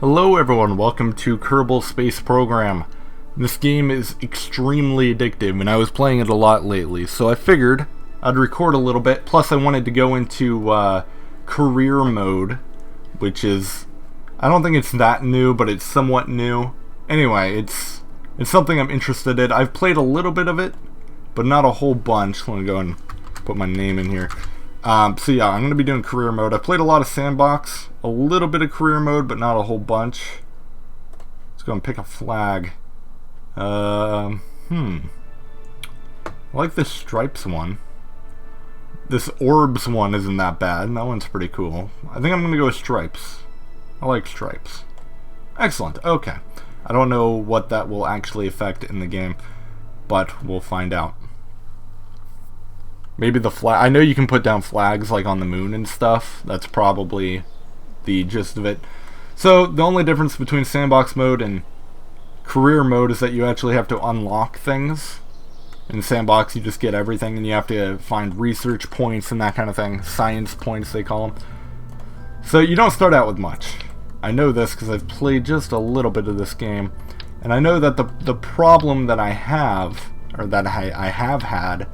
Hello everyone, welcome to Kerbal Space Program. This game is extremely addictive and I was playing it a lot lately, so I figured I'd record a little bit, plus I wanted to go into career mode, which is, I don't think it's that new, but it's somewhat new. Anyway, it's something I'm interested in. I've played a little bit of it, but not a whole bunch. Let me go and put my name in here. So yeah, I'm going to be doing career mode. I played a lot of sandbox, a little bit of career mode, but not a whole bunch. Let's go and pick a flag. I like this stripes one. This orbs one isn't that bad. That one's pretty cool. I think I'm going to go with stripes. I like stripes. Excellent. Okay. I don't know what that will actually affect in the game, but we'll find out. Maybe the flag. I know you can put down flags like on the moon and stuff. That's probably the gist of it. So the only difference between sandbox mode and career mode is that you actually have to unlock things. In sandbox you just get everything and you have to find research points and that kind of thing. Science points they call them. So you don't start out with much. I know this because I've played just a little bit of this game. And I know that the problem that I have, or that I have had,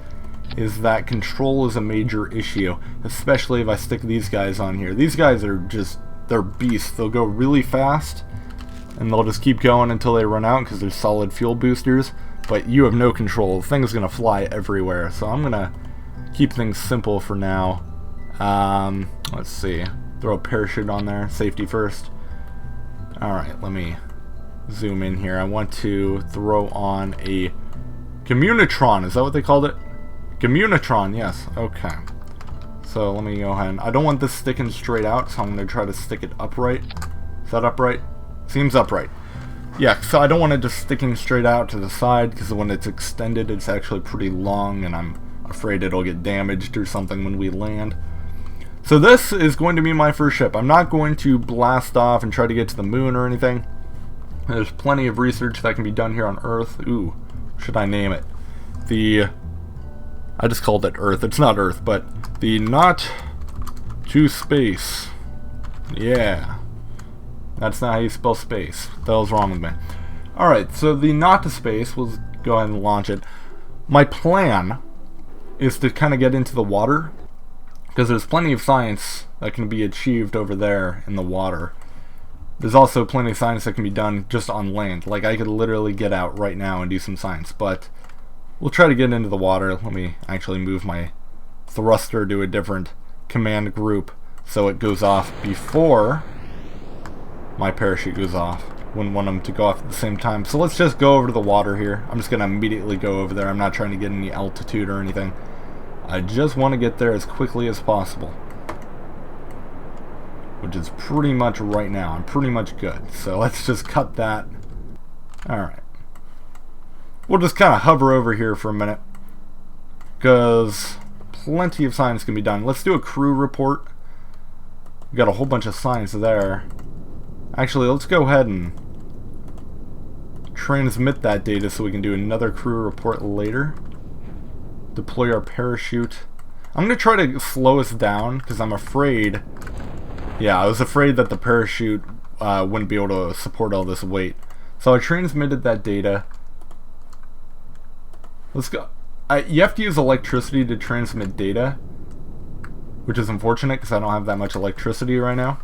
is that control is a major issue, especially if I stick these guys on here. These guys are just, they're beasts. They'll go really fast and they'll just keep going until they run out because they're solid fuel boosters, but you have no control. The thing's gonna fly everywhere, so I'm gonna keep things simple for now. Let's see, throw a parachute on there, safety first. Alright, let me zoom in here. I want to throw on a Communitron, is that what they called it? Communitron, yes, okay. So let me go ahead and, I don't want this sticking straight out, so I'm going to try to stick it upright. Is that upright? Seems upright. Yeah, so I don't want it just sticking straight out to the side, because when it's extended it's actually pretty long, and I'm afraid it'll get damaged or something when we land. So this is going to be my first ship. I'm not going to blast off and try to get to the moon or anything. There's plenty of research that can be done here on Earth. Ooh, should I name it? I just called it Earth. It's not Earth, but the Not to Space. Yeah. That's not how you spell space. What the hell's wrong with me? Alright, so the Not to Space, we'll go ahead and launch it. My plan is to kind of get into the water, because there's plenty of science that can be achieved over there in the water. There's also plenty of science that can be done just on land. Like, I could literally get out right now and do some science, but we'll try to get into the water. Let me actually move my thruster to a different command group so it goes off before my parachute goes off. Wouldn't want them to go off at the same time. So let's just go over to the water here. I'm just going to immediately go over there. I'm not trying to get any altitude or anything. I just want to get there as quickly as possible, which is pretty much right now. I'm pretty much good. So let's just cut that. Alright. We'll just kind of hover over here for a minute, because plenty of science can be done. Let's do a crew report. We got a whole bunch of science there. Actually, let's go ahead and transmit that data so we can do another crew report later. Deploy our parachute. I'm going to try to slow us down, because I'm afraid... Yeah, I was afraid that the parachute wouldn't be able to support all this weight. So I transmitted that data. Let's go. You have to use electricity to transmit data, which is unfortunate because I don't have that much electricity right now.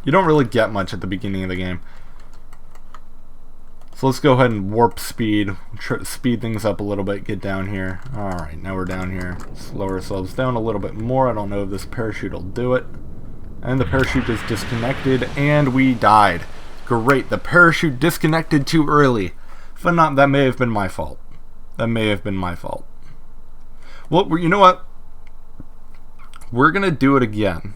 You don't really get much at the beginning of the game. So let's go ahead and warp speed, speed things up a little bit, get down here. Alright, now we're down here. Slow ourselves down a little bit more. I don't know if this parachute will do it. And the parachute is disconnected, and we died. Great, the parachute disconnected too early. But not, that may have been my fault. That may have been my fault. Well, you know what? We're going to do it again.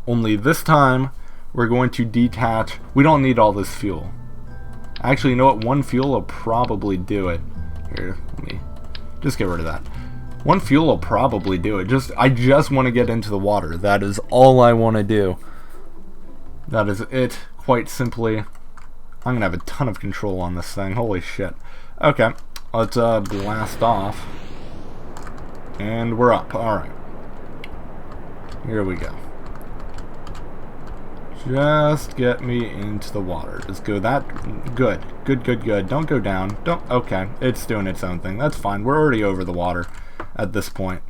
Only this time, we're going to detach. We don't need all this fuel. Actually, you know what? One fuel will probably do it. Here, let me just get rid of that. One fuel will probably do it. I just want to get into the water. That is all I want to do. That is it, quite simply. I'm going to have a ton of control on this thing. Holy shit. Okay. Let's blast off. And we're up. Alright. Here we go. Just get me into the water. Just go that... Good. Good, good, good. Don't go down. Don't... Okay. It's doing its own thing. That's fine. We're already over the water at this point.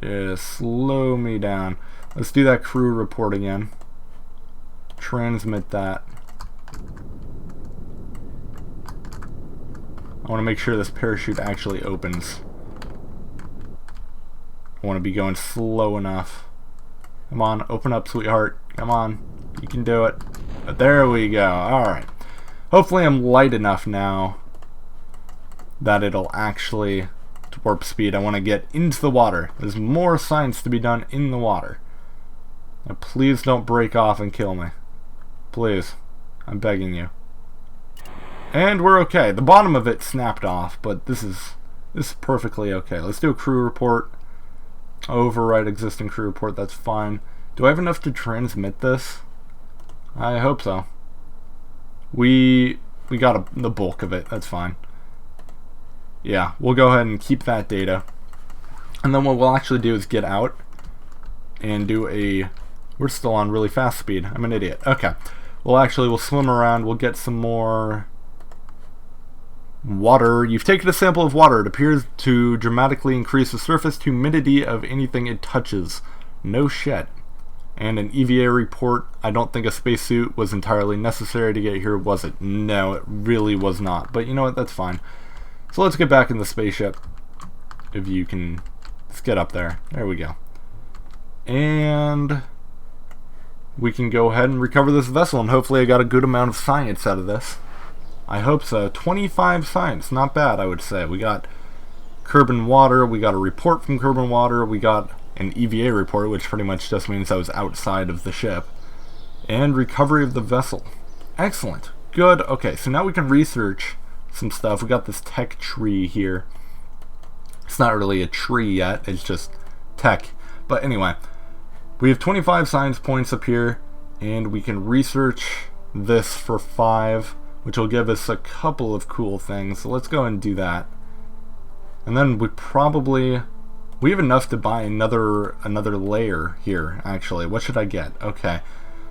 Just slow me down. Let's do that crew report again. Transmit that. I want to make sure this parachute actually opens. I want to be going slow enough. Come on, open up, sweetheart. Come on, you can do it. But there we go. Alright. Hopefully I'm light enough now that it'll actually... warp speed. I want to get into the water. There's more science to be done in the water. Now, please don't break off and kill me. Please. I'm begging you. And we're okay. The bottom of it snapped off, but this is perfectly okay. Let's do a crew report. Override existing crew report. That's fine. Do I have enough to transmit this? I hope so. We got the bulk of it. That's fine. Yeah, we'll go ahead and keep that data. And then what we'll actually do is get out and do a... We're still on really fast speed. I'm an idiot. Okay. We'll swim around. We'll get some more water. You've taken a sample of water. It appears to dramatically increase the surface humidity of anything it touches. No shit. And an EVA report. I don't think a spacesuit was entirely necessary to get here, was it? No, it really was not. But you know what? That's fine. So let's get back in the spaceship. If you can... Let's get up there. There we go. And... we can go ahead and recover this vessel, and hopefully I got a good amount of science out of this. I hope so. 25 science. Not bad, I would say. We got Kerbin Water. We got a report from Kerbin Water. We got an EVA report, which pretty much just means I was outside of the ship. And recovery of the vessel. Excellent. Good. Okay, so now we can research some stuff. We got this tech tree here. It's not really a tree yet, it's just tech. But anyway, we have 25 science points up here, and we can research this for 5, which will give us a couple of cool things. So let's go and do that. And then we have enough to buy another layer here, actually. What should I get? Okay.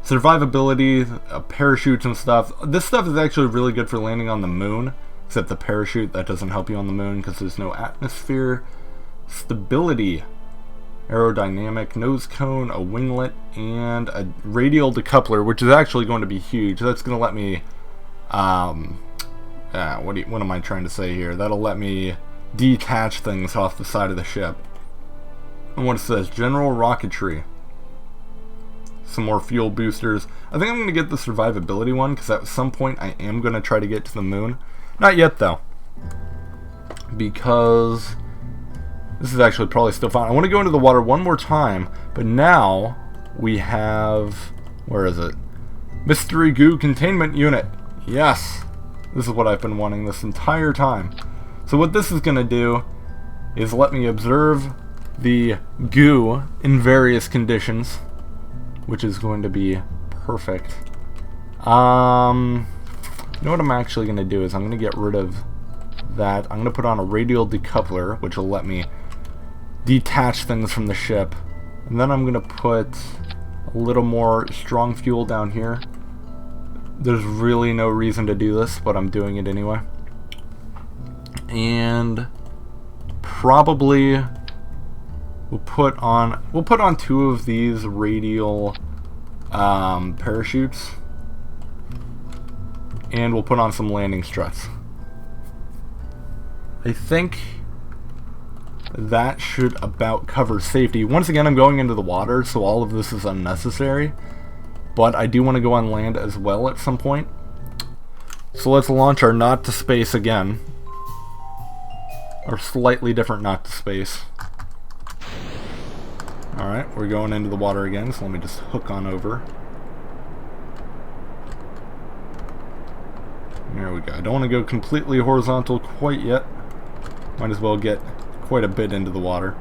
Survivability, parachutes and stuff. This stuff is actually really good for landing on the moon. Except the parachute, that doesn't help you on the moon because there's no atmosphere. Stability, aerodynamic, nose cone, a winglet, and a radial decoupler, which is actually going to be huge. That's going to let me, what am I trying to say here? That'll let me detach things off the side of the ship. And what it says, general rocketry. Some more fuel boosters. I think I'm going to get the survivability one because at some point I am going to try to get to the moon. Not yet, though, because this is actually probably still fine. I want to go into the water one more time, but now we have, where is it? Mystery Goo Containment Unit. Yes, this is what I've been wanting this entire time. So what this is going to do is let me observe the goo in various conditions, which is going to be perfect. You know what I'm actually going to do is I'm going to get rid of that. I'm going to put on a radial decoupler, which will let me detach things from the ship. And then I'm going to put a little more strong fuel down here. There's really no reason to do this, but I'm doing it anyway. And probably we'll put on 2 of these radial parachutes. And we'll put on some landing struts. I think that should about cover safety. Once again, I'm going into the water, so all of this is unnecessary. But I do want to go on land as well at some point. So let's launch our Not to Space again. Our slightly different Not to Space. Alright, we're going into the water again, so let me just hook on over. There we go. I don't want to go completely horizontal quite yet. Might as well get quite a bit into the water.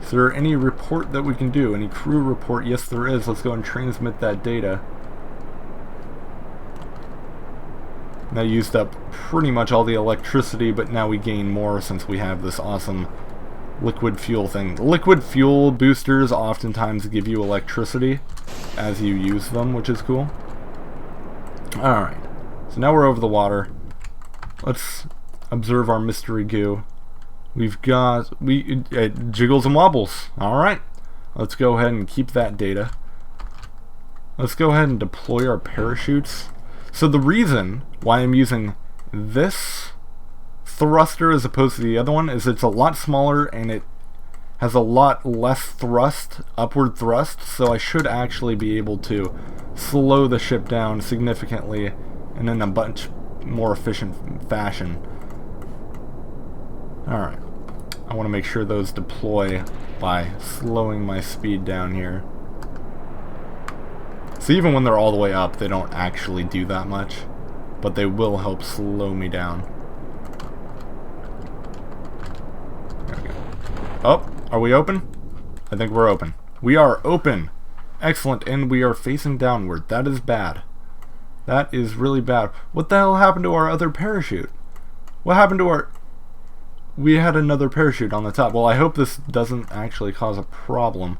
Is there any report that we can do? Any crew report? Yes, there is. Let's go and transmit that data. That used up pretty much all the electricity, but now we gain more since we have this awesome liquid fuel thing. Liquid fuel boosters oftentimes give you electricity as you use them, which is cool. Alright, so now we're over the water. Let's observe our mystery goo. We've got, it jiggles and wobbles. Alright, let's go ahead and keep that data. Let's go ahead and deploy our parachutes. So the reason why I'm using this thruster as opposed to the other one is it's a lot smaller and it has a lot less thrust, upward thrust, so I should actually be able to slow the ship down significantly and in a much more efficient fashion. Alright, I want to make sure those deploy by slowing my speed down here. So even when they're all the way up, they don't actually do that much, but they will help slow me down. There we go. Oh, are we open? I think we're open. We are open. Excellent, and we are facing downward. That is bad. That is really bad. What the hell happened to our other parachute? What happened to our... We had another parachute on the top. Well, I hope this doesn't actually cause a problem.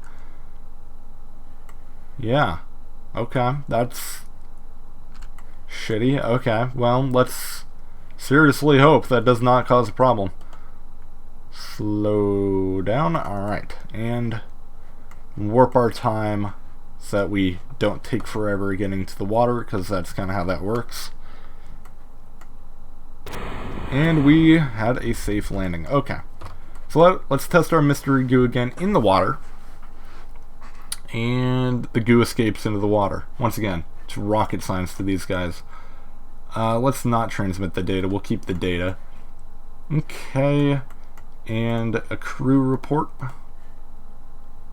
Yeah. Okay, that's shitty. Okay, well, let's seriously hope that does not cause a problem. Slow down. Alright, and warp our time so that we don't take forever getting to the water, because that's kind of how that works. And we had a safe landing. Okay, so let's test our mystery goo again in the water. And the goo escapes into the water. Once again, it's rocket science to these guys. Let's not transmit the data. We'll keep the data. Okay. And a crew report.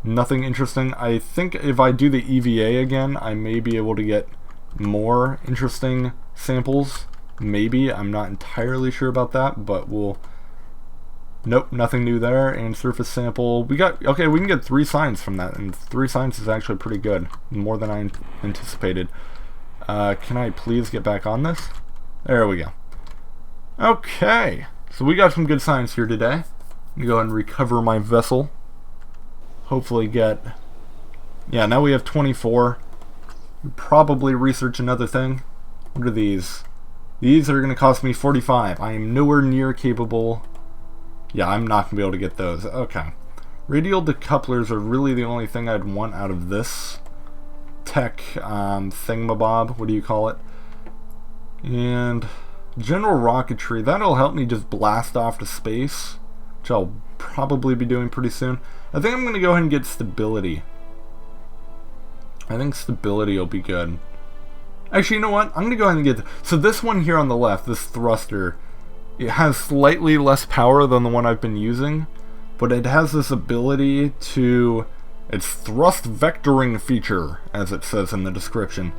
Nothing interesting. I think if I do the EVA again, I may be able to get more interesting samples. Maybe. I'm not entirely sure about that, but we'll... Nope, nothing new there. And surface sample, we got, okay, we can get 3 signs from that, and 3 signs is actually pretty good, more than I anticipated. Can I please get back on this? There we go. Okay, so we got some good signs here today. Let me go ahead and recover my vessel. Hopefully get, yeah, now we have 24. We'll probably research another thing. What are these? These are going to cost me 45. I am nowhere near capable. Yeah, I'm not going to be able to get those. Okay. Radial decouplers are really the only thing I'd want out of this tech thingamabob. What do you call it? And general rocketry. That'll help me just blast off to space, which I'll probably be doing pretty soon. I think I'm going to go ahead and get stability. I think stability will be good. Actually, you know what? I'm going to go ahead and get... So this one here on the left, this thruster... It has slightly less power than the one I've been using, but it has this ability to... Its thrust vectoring feature, as it says in the description.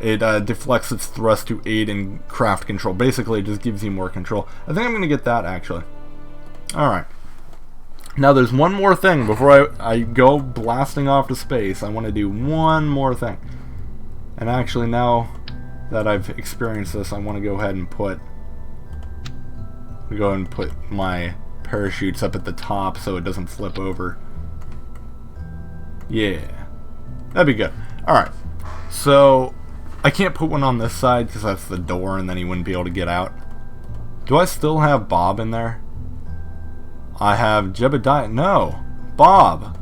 It deflects its thrust to aid in craft control. Basically, it just gives you more control. I think I'm going to get that, actually. Alright. Now, there's one more thing before I go blasting off to space. I want to do one more thing. And actually, now that I've experienced this, I want to go ahead and put... my parachutes up at the top so it doesn't flip over. Yeah. That'd be good. Alright. So, I can't put one on this side because that's the door and then he wouldn't be able to get out. Do I still have Bob in there? I have Jebediah. No. Bob.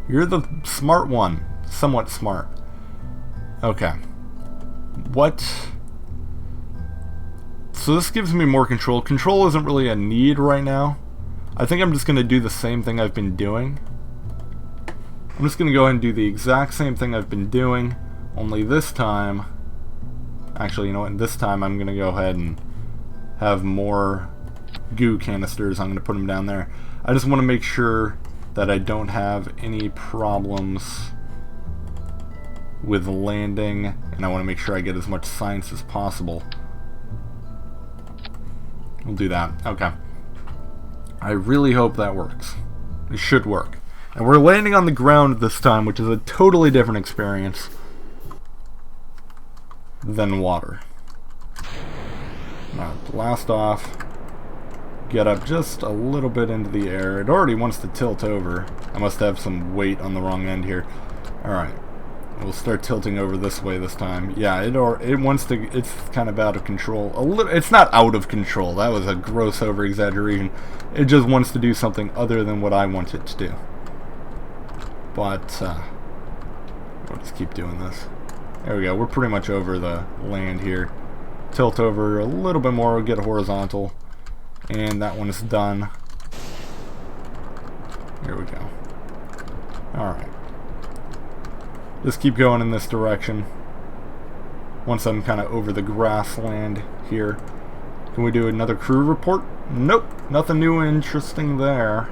You're the smart one. Somewhat smart. Okay. What... So this gives me more control. Control isn't really a need right now. I think I'm just going to do the same thing I've been doing. I'm just going to go ahead and do the exact same thing I've been doing, only this time... Actually, you know what? This time I'm going to go ahead and have more goo canisters. I'm going to put them down there. I just want to make sure that I don't have any problems with landing, and I want to make sure I get as much science as possible. We'll do that. Okay. I really hope that works. It should work. And we're landing on the ground this time, which is a totally different experience than water. Now, blast off. get up just a little bit into the air. It already wants to tilt over. I must have some weight on the wrong end here. Alright. We'll start tilting over this way this time. Yeah, it wants to... It's kind of out of control. It's not out of control. That was a gross over-exaggeration. It just wants to do something other than what I want it to do. But, we'll just keep doing this. There we go. We're pretty much over the land here. Tilt over a little bit more. We'll get horizontal. And that one is done. Here we go. Alright. Just keep going in this direction. Once I'm kind of over the grassland here. Can we do another crew report? Nope. Nothing new and interesting there.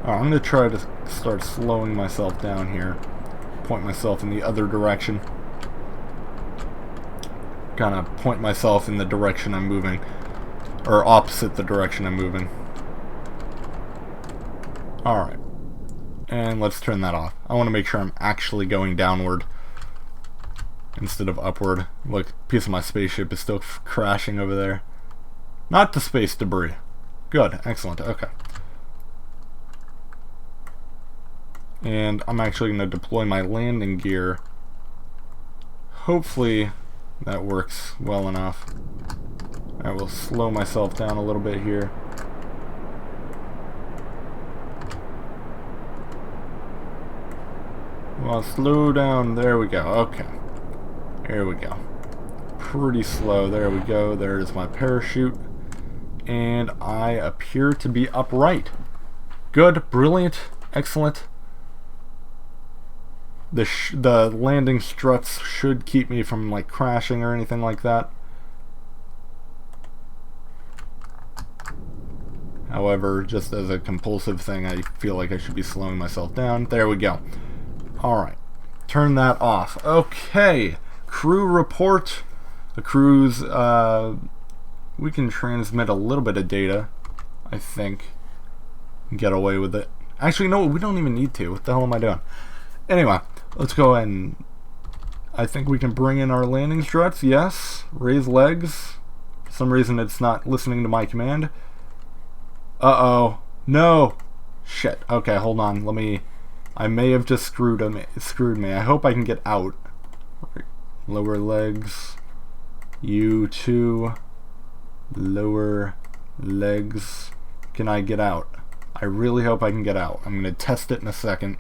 Alright, I'm going to try to start slowing myself down here. Point myself in the other direction. Kind of point myself in the direction I'm moving. Or opposite the direction I'm moving. Alright. And let's turn that off. I want to make sure I'm actually going downward instead of upward. Look, a piece of my spaceship is still crashing over there. Not the space debris. Good, excellent, okay. And I'm actually going to deploy my landing gear. Hopefully that works well enough. I will slow myself down a little bit here. Well, slow down. There we go. Okay. There we go. Pretty slow. There we go. There's my parachute. And I appear to be upright. Good. Brilliant. Excellent. The landing struts should keep me from like crashing or anything like that. However, just as a compulsive thing, I feel like I should be slowing myself down. There we go. Alright. Turn that off. Okay. Crew report. The crews, we can transmit a little bit of data, I think. Get away with it. Actually, no, we don't even need to. What the hell am I doing? Anyway, let's go ahead and... I think we can bring in our landing struts. Yes. Raise legs. For some reason, it's not listening to my command. Uh-oh. No! Shit. Okay, hold on. Let me... I may have just screwed me. I hope I can get out. Lower legs. You too. Lower legs. Can I get out? I really hope I can get out. I'm going to test it in a second.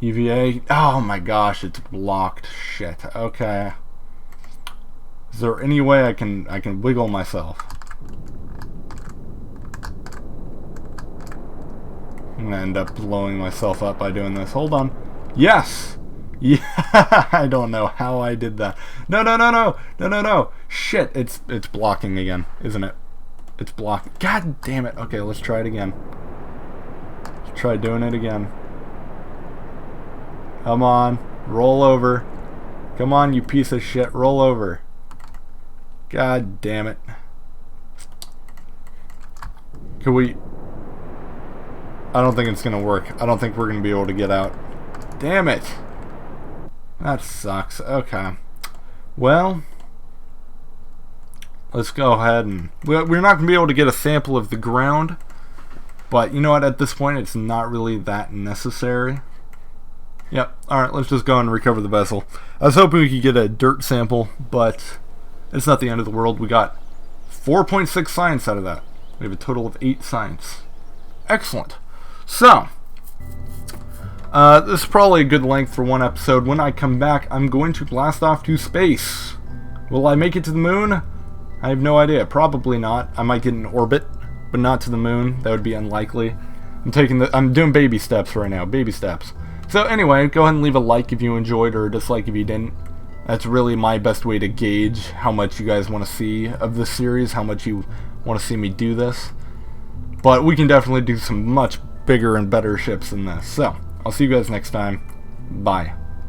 EVA. Oh my gosh, it's blocked. Shit. Okay. Is there any way I can wiggle myself? I'm gonna end up blowing myself up by doing this. Hold on. Yes! Yeah, I don't know how I did that. No. Shit, it's blocking again, isn't it? It's blocking. God damn it. Okay, let's try it again. Let's try doing it again. Come on. Roll over. Come on, you piece of shit. Roll over. God damn it. Can we... I don't think it's going to work. I don't think we're going to be able to get out. Damn it. That sucks. Okay. Well, let's go ahead and... We're not going to be able to get a sample of the ground. But you know what? At this point, it's not really that necessary. Yep. Alright, let's just go and recover the vessel. I was hoping we could get a dirt sample, but it's not the end of the world. We got 4.6 science out of that. We have a total of 8 science. Excellent. So, this is probably a good length for one episode. When I come back, I'm going to blast off to space. Will I make it to the moon? I have no idea. Probably not. I might get in orbit, but not to the moon. That would be unlikely. I'm doing baby steps right now. Baby steps. So anyway, go ahead and leave a like if you enjoyed or a dislike if you didn't. That's really my best way to gauge how much you guys want to see of this series, how much you want to see me do this. But we can definitely do some much bigger and better ships than this. So, I'll see you guys next time. Bye.